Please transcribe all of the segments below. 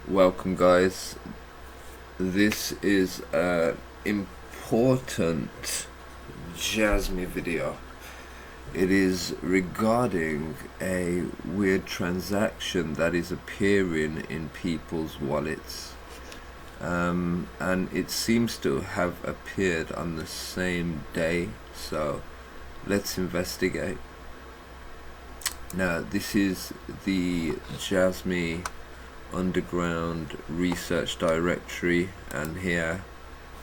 Welcome, guys. This is an important Jasmy video. It is regarding a weird transaction that is appearing in people's wallets, and it seems to have appeared on the same day. So let's investigate. Now, this is the Jasmy underground research directory, and here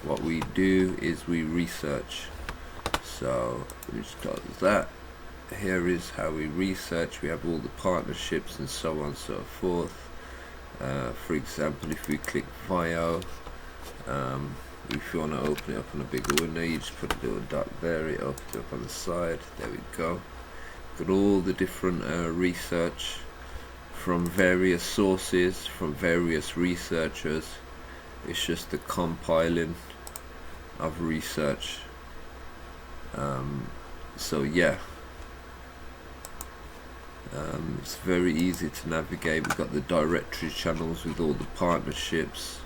what we do is we research. So we just close that. Here is how we research. We have all the partnerships and so on and so forth. For example, if we click Vio, if you want to open it up on a bigger window, you just put a little dot there, it opens it up on the side. There we go. Got all the different research from various sources, from various researchers. It's just the compiling of research. So yeah, it's very easy to navigate. We've got the directory channels with all the partnerships.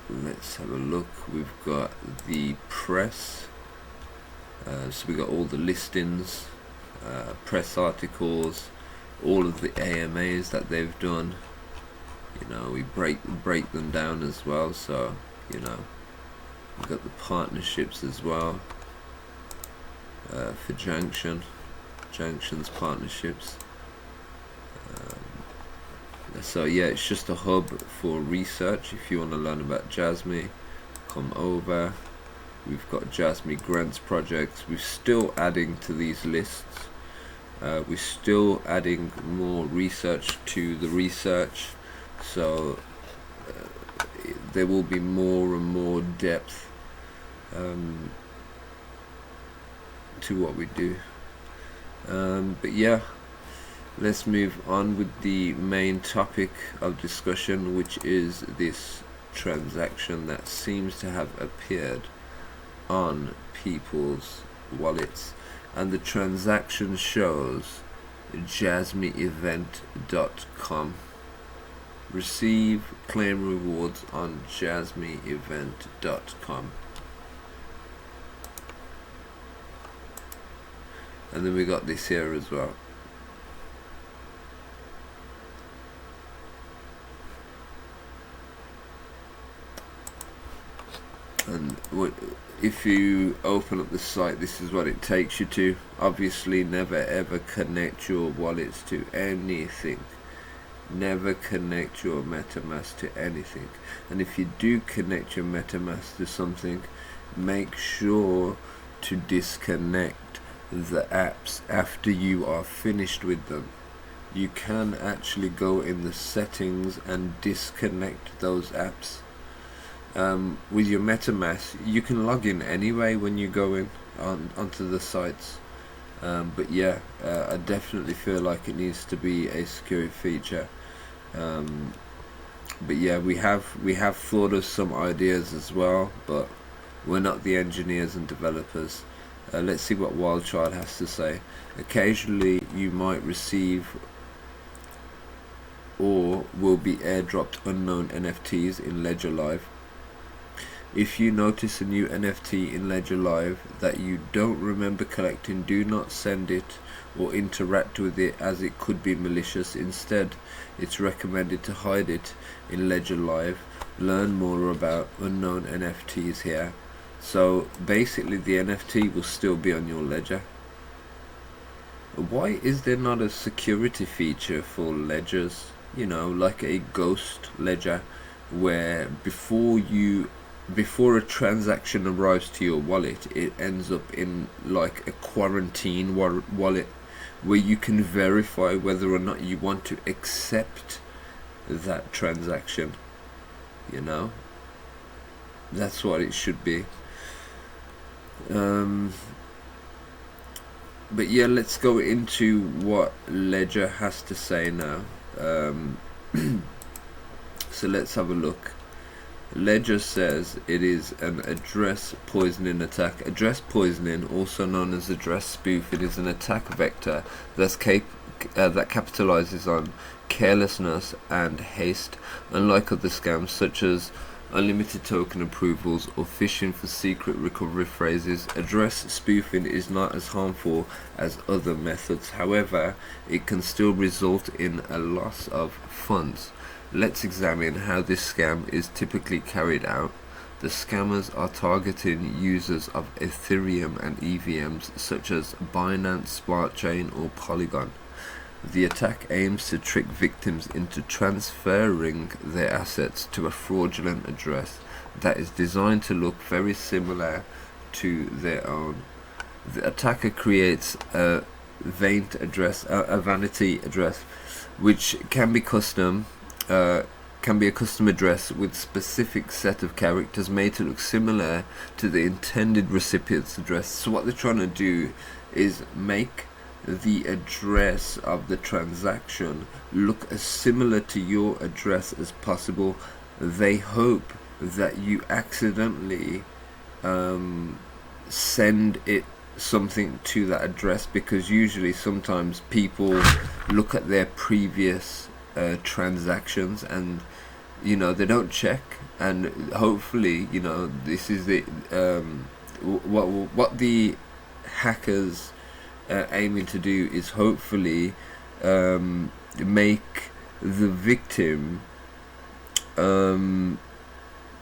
Let's have a look. We've got the press, so we got all the listings, press articles, all of the AMAs that they've done. You know, we break them down as well. So you know, we've got the partnerships as well, for Junction's partnerships. So yeah, it's just a hub for research. If you want to learn about Jasmy, come over. We've got Jasmy grants projects. We're still adding to these lists. We're still adding more research to the research, so there will be more and more depth to what we do. But yeah, let's move on with the main topic of discussion, which is this transaction that seems to have appeared on people's wallets. And the transaction shows JasmyEvent.com. Receive claim rewards on JasmyEvent.com. And then we got this here as well. And if you open up the site, this is what it takes you to. Obviously, never ever connect your wallets to anything. Never connect your MetaMask to anything. And if you do connect your MetaMask to something, make sure to disconnect the apps after you are finished with them. You can actually go in the settings and disconnect those apps. With your MetaMask, you can log in anyway when you go in onto the sites. But yeah, I definitely feel like it needs to be a security feature. But yeah, we have thought of some ideas as well, but we're not the engineers and developers. Let's see what Wildchild has to say. Occasionally, you might receive or will be airdropped unknown NFTs in Ledger Live. If you notice a new NFT in Ledger Live that you don't remember collecting, do not send it or interact with it, as it could be malicious. Instead, it's recommended to hide it in Ledger Live. Learn more about unknown NFTs here. So basically, the NFT will still be on your ledger. Why is there not a security feature for ledgers? You know, like a ghost ledger, where before a transaction arrives to your wallet, it ends up in like a quarantine wallet, where you can verify whether or not you want to accept that transaction. You know, that's what it should be. But yeah, let's go into what Ledger has to say now. So let's have a look. Ledger says it is an address poisoning attack. Address poisoning, also known as address spoof, it is an attack vector that capitalizes on carelessness and haste. Unlike other scams such as unlimited token approvals or phishing for secret recovery phrases, address spoofing is not as harmful as other methods. However, it can still result in a loss of funds. Let's examine how this scam is typically carried out. The scammers are targeting users of Ethereum and EVMs such as Binance Smart Chain or Polygon. The attack aims to trick victims into transferring their assets to a fraudulent address that is designed to look very similar to their own. The attacker creates a vanity address, which can be a custom address with specific set of characters made to look similar to the intended recipient's address. So what they're trying to do is make the address of the transaction look as similar to your address as possible. They hope that you accidentally send it something to that address, because usually sometimes people look at their previous transactions and they don't check, and hopefully this is the what the hackers aiming to do is hopefully make the victim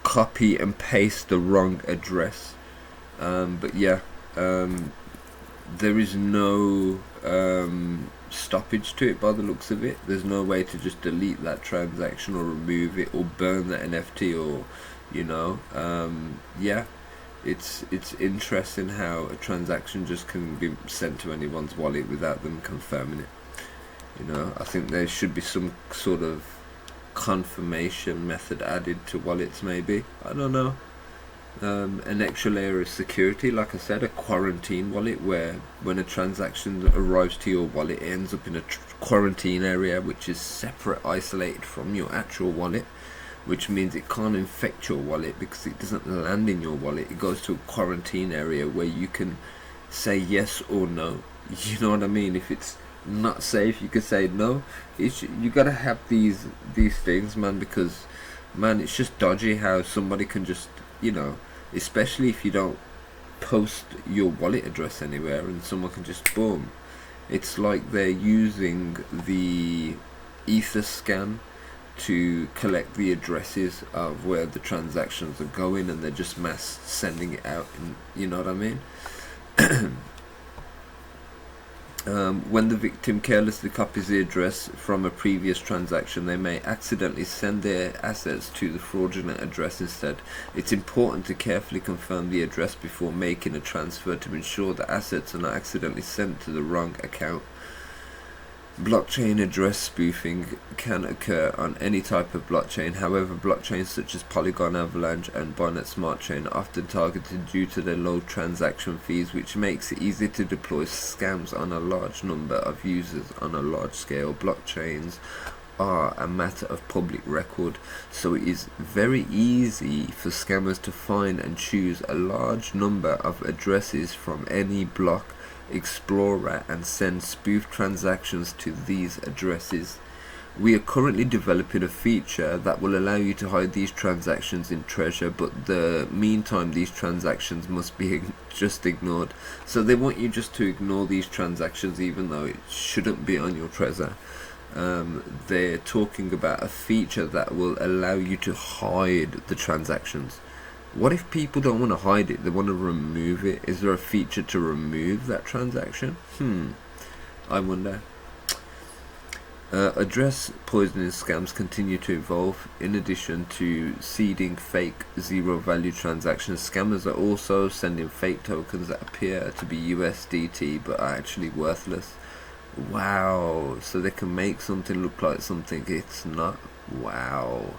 copy and paste the wrong address, but yeah, there is no stoppage to it by the looks of it. There's no way to just delete that transaction or remove it or burn that NFT or yeah, it's interesting how a transaction just can be sent to anyone's wallet without them confirming it. I think there should be some sort of confirmation method added to wallets, maybe. I don't know. An extra layer of security, like I said, a quarantine wallet, where when a transaction arrives to your wallet, it ends up in a quarantine area which is separate, isolated from your actual wallet, which means it can't infect your wallet because it doesn't land in your wallet. It goes to a quarantine area where you can say yes or no. You know what I mean? If it's not safe, you can say no. You gotta have these things, man, because it's just dodgy how somebody can just especially if you don't post your wallet address anywhere and someone can just boom. It's like they're using the Etherscan to collect the addresses of where the transactions are going, and they're just mass sending it out, and you know what I mean. When the victim carelessly copies the address from a previous transaction, they may accidentally send their assets to the fraudulent address instead. It's important to carefully confirm the address before making a transfer to ensure that assets are not accidentally sent to the wrong account. Blockchain address spoofing can occur on any type of blockchain. However, blockchains such as Polygon, Avalanche and Binance Smart Chain are often targeted due to their low transaction fees, which makes it easy to deploy scams on a large number of users on a large scale. Blockchains are a matter of public record, so it is very easy for scammers to find and choose a large number of addresses from any block explorer and send spoof transactions to these addresses. We are currently developing a feature that will allow you to hide these transactions in Treasure, but the meantime these transactions must be just ignored. So they want you just to ignore these transactions even though it shouldn't be on your Treasure. They're talking about a feature that will allow you to hide the transactions. What if people don't want to hide it, they want to remove it? Is there a feature to remove that transaction? I wonder. Address poisoning scams continue to evolve. In addition to seeding fake zero-value transactions, scammers are also sending fake tokens that appear to be USDT but are actually worthless. Wow, so they can make something look like something it's not. Wow.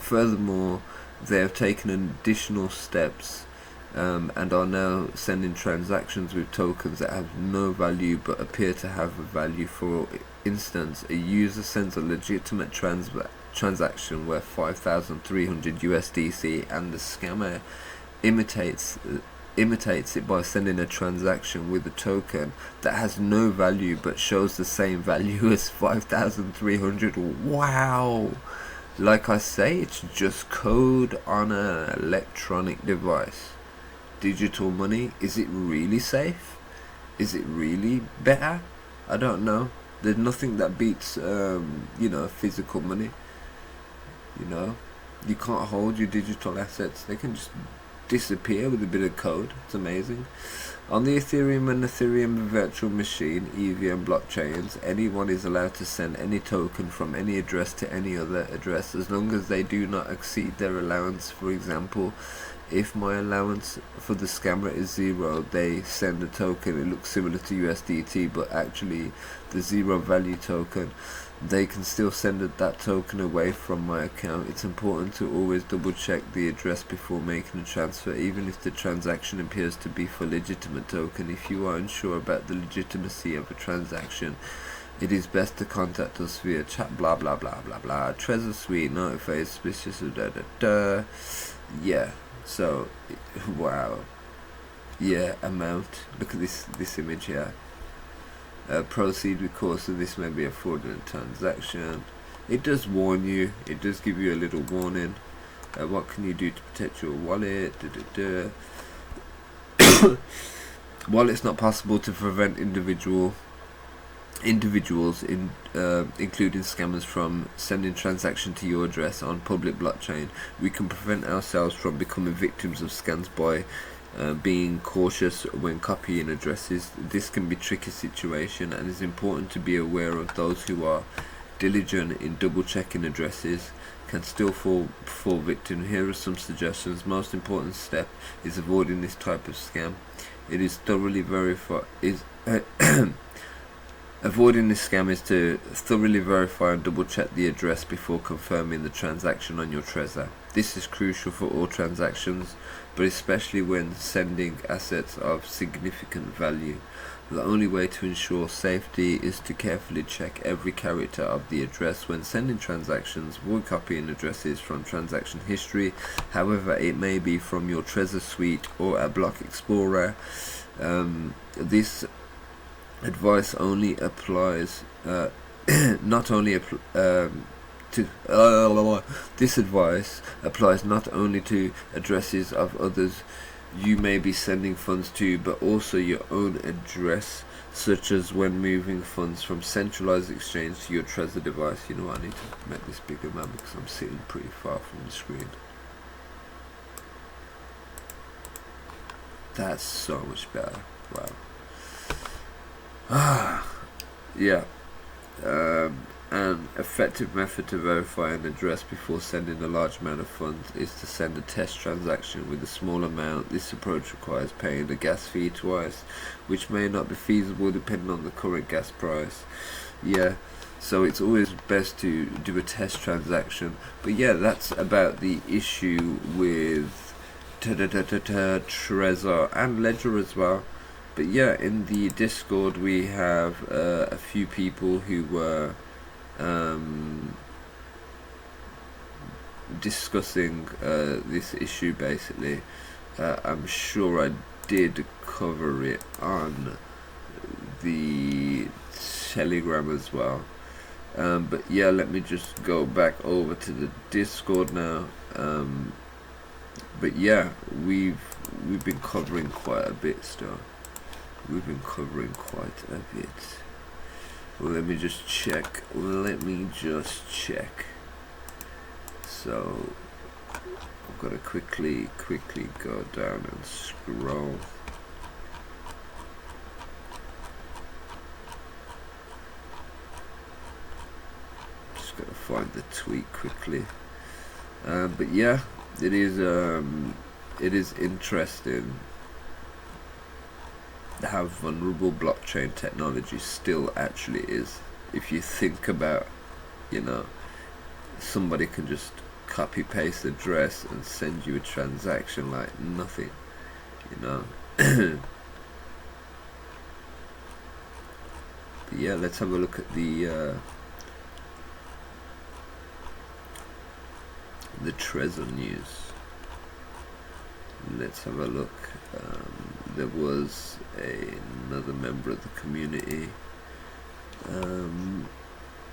Furthermore, they have taken additional steps and are now sending transactions with tokens that have no value but appear to have a value. For instance, a user sends a legitimate transaction worth 5,300 USDC and the scammer imitates imitates it by sending a transaction with a token that has no value but shows the same value as 5,300. Wow! Like I say, it's just code on an electronic device. Digital money, is it really safe? Is it really better? I don't know. There's nothing that beats, physical money. You can't hold your digital assets. They can just disappear with a bit of code. It's amazing. On the Ethereum and Ethereum virtual machine (EVM) blockchains, anyone is allowed to send any token from any address to any other address as long as they do not exceed their allowance. For example, if my allowance for the scammer is 0, they send a token. It looks similar to USDT, but actually the 0 value token. They can still send that token away from my account. It's important to always double check the address before making a transfer, even if the transaction appears to be for legitimate token. If you are unsure about the legitimacy of a transaction, it is best to contact us via chat blah blah blah blah blah. Trezor Suite notifies suspicious of da da da. Yeah, so wow. Yeah, amount. Look at this image here. Proceed with course of this may be a fraudulent transaction. It does warn you. It does give you a little warning. What can you do to protect your wallet? While it's not possible to prevent individuals, including scammers, from sending transaction to your address on public blockchain, we can prevent ourselves from becoming victims of scams by being cautious when copying addresses. This can be a tricky situation, and it's important to be aware of those who are diligent in double checking addresses can still fall victim. Here are some suggestions. Most important step is avoiding this type of scam. It is thoroughly avoiding this scam is to thoroughly verify and double check the address before confirming the transaction on your Trezor. This is crucial for all transactions, but especially when sending assets of significant value. The only way to ensure safety is to carefully check every character of the address when sending transactions. Avoid copying addresses from transaction history, however it may be from your Trezor Suite or a Block Explorer. This advice only applies this advice applies not only to addresses of others you may be sending funds to, but also your own address, such as when moving funds from centralized exchange to your Trezor device. You know what, I need to make this bigger, man, because I'm sitting pretty far from the screen. That's so much better. Wow. Yeah. An effective method to verify an address before sending a large amount of funds is to send a test transaction with a small amount. This approach requires paying the gas fee twice, which may not be feasible depending on the current gas price. Yeah, so it's always best to do a test transaction. But yeah, that's about the issue with Trezor and Ledger as well. But yeah, in the Discord we have a few people who were discussing this issue basically. I'm sure I did cover it on the Telegram as well. But yeah, let me just go back over to the Discord now. But yeah, we've been covering quite a bit still. We've been covering quite a bit. Well, let me just check. So I've got to quickly go down and scroll. Just got to find the tweet quickly. But yeah, it is interesting how vulnerable blockchain technology still actually is. If you think about, somebody can just copy paste the address and send you a transaction like nothing, But yeah, let's have a look at the Trezor news. let's have a look. There was another member of the community.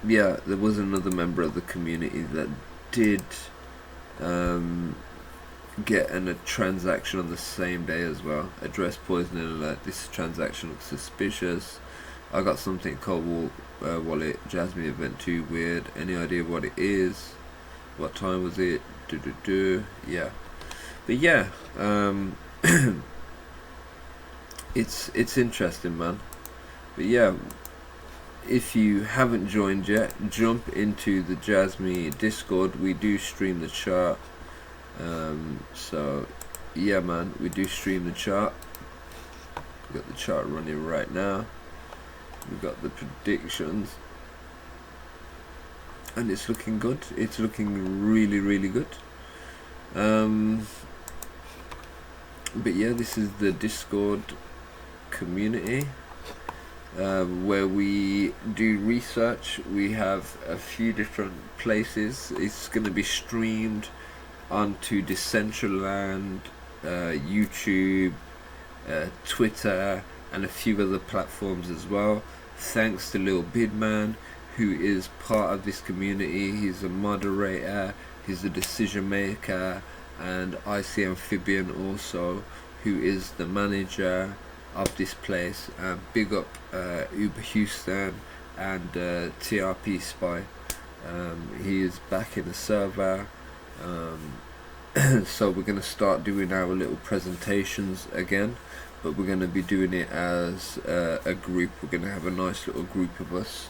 Yeah, there was another member of the community that did get a transaction on the same day as well. Address poisoning alert. This transaction looks suspicious. I got something called wallet Jasmy event 2 weird. Any idea what it is? What time was it? Yeah, but yeah, it's interesting, man. But yeah, if you haven't joined yet, jump into the Jasmy Discord. We do stream the chart. So yeah, man, we do stream the chart. We've got the chart running right now. We've got the predictions, and it's looking good. It's looking really, really good. But yeah, this is the Discord community, where we do research. We have a few different places. It's going to be streamed onto Decentraland, YouTube, Twitter, and a few other platforms as well. Thanks to Lil Bidman, who is part of this community. He's a moderator, he's a decision maker, and I see Amphibian also, who is the manager of this place. Big up Uber Houston and TRP Spy. He is back in the server. So we're going to start doing our little presentations again, but we're going to be doing it as a group. We're going to have a nice little group of us.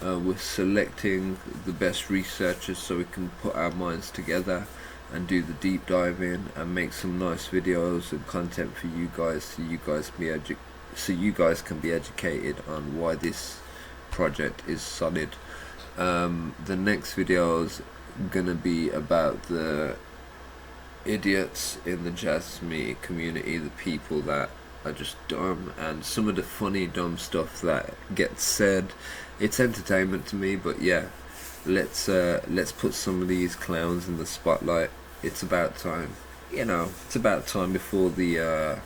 We're selecting the best researchers so we can put our minds together and do the deep diving and make some nice videos and content for you guys, so you guys can be educated on why this project is solid. The next video is gonna be about the idiots in the Jasmy community, the people that are just dumb, and some of the funny dumb stuff that gets said. It's entertainment to me, but yeah, let's put some of these clowns in the spotlight. It's about time, you know. It's about time before the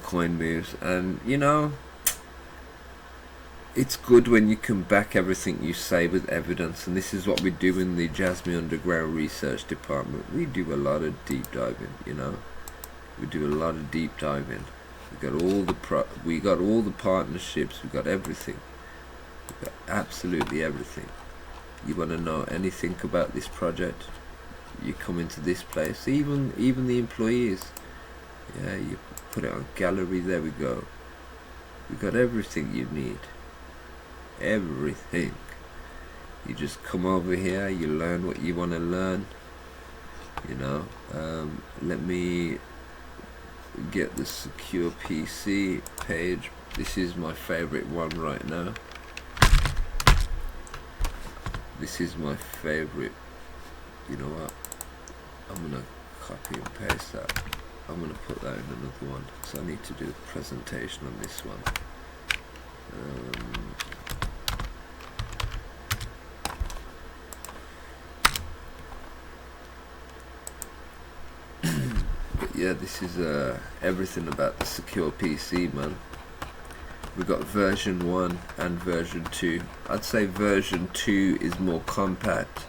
coin moves, and you know, it's good when you can back everything you say with evidence, and this is what we do in the Jasmy Underground Research Department. We do a lot of deep diving, you know. We do a lot of deep diving. We got all the partnerships. We got everything. We got absolutely everything. You want to know anything about this project? You come into this place. Even the employees. Yeah, you put it on gallery. There we go. We got everything you need. Everything. You just come over here. You learn what you want to learn. You know. Let me get the secure PC page. This is my favorite one right now. This is my favorite. You know what? I'm gonna copy and paste that. I'm gonna put that in another one, so I need to do a presentation on this one. But yeah, this is everything about the secure PC, man. We got version 1 and version 2. I'd say version 2 is more compact.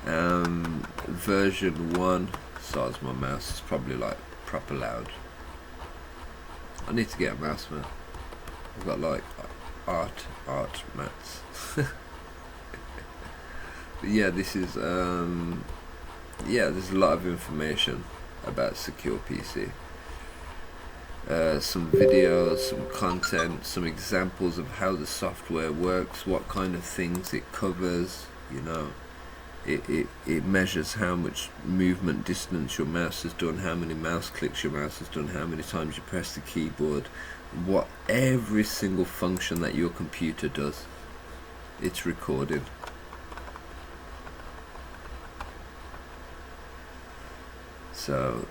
Version 1, size of my mouse is probably like proper loud. I need to get a mouse, man. I've got like art mats. But yeah, this is yeah, there's a lot of information about secure PC. Some videos, some content, some examples of how the software works, what kind of things it covers. You know, it measures how much movement distance your mouse has done, how many mouse clicks your mouse has done, how many times you press the keyboard, what every single function that your computer does. It's recorded. So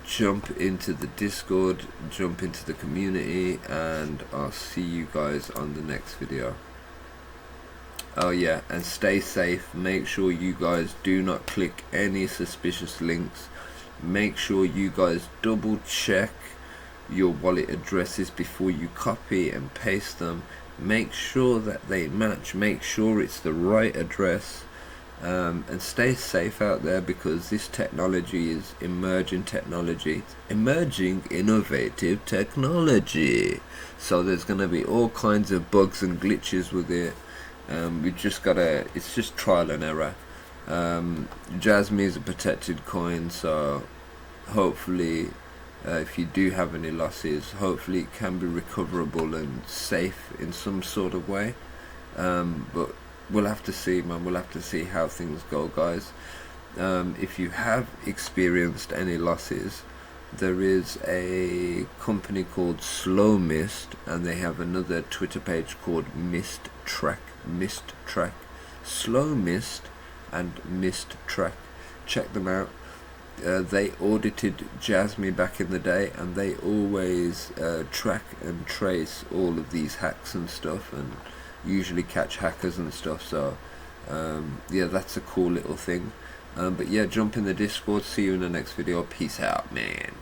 jump into the Discord, jump into the community, and I'll see you guys on the next video. Oh yeah, and stay safe. Make sure you guys do not click any suspicious links. make sure you guys double check your wallet addresses before you copy and paste them. Make sure that they match, make sure it's the right address, and stay safe out there, because this technology is emerging technology, emerging innovative technology. So there's going to be all kinds of bugs and glitches with it. We just gotta, it's just trial and error. Jasmy is a protected coin, so hopefully if you do have any losses, hopefully it can be recoverable and safe in some sort of way. But we'll have to see, man. We'll have to see how things go, guys. If you have experienced any losses, there is a company called Slow Mist, and they have another Twitter page called Mist Track. Slow Mist and Mist Track. Check them out. They audited Jasmy back in the day, and they always track and trace all of these hacks and stuff, and usually catch hackers and stuff. So yeah, that's a cool little thing. But yeah, jump in the Discord. See you in the next video. Peace out, man.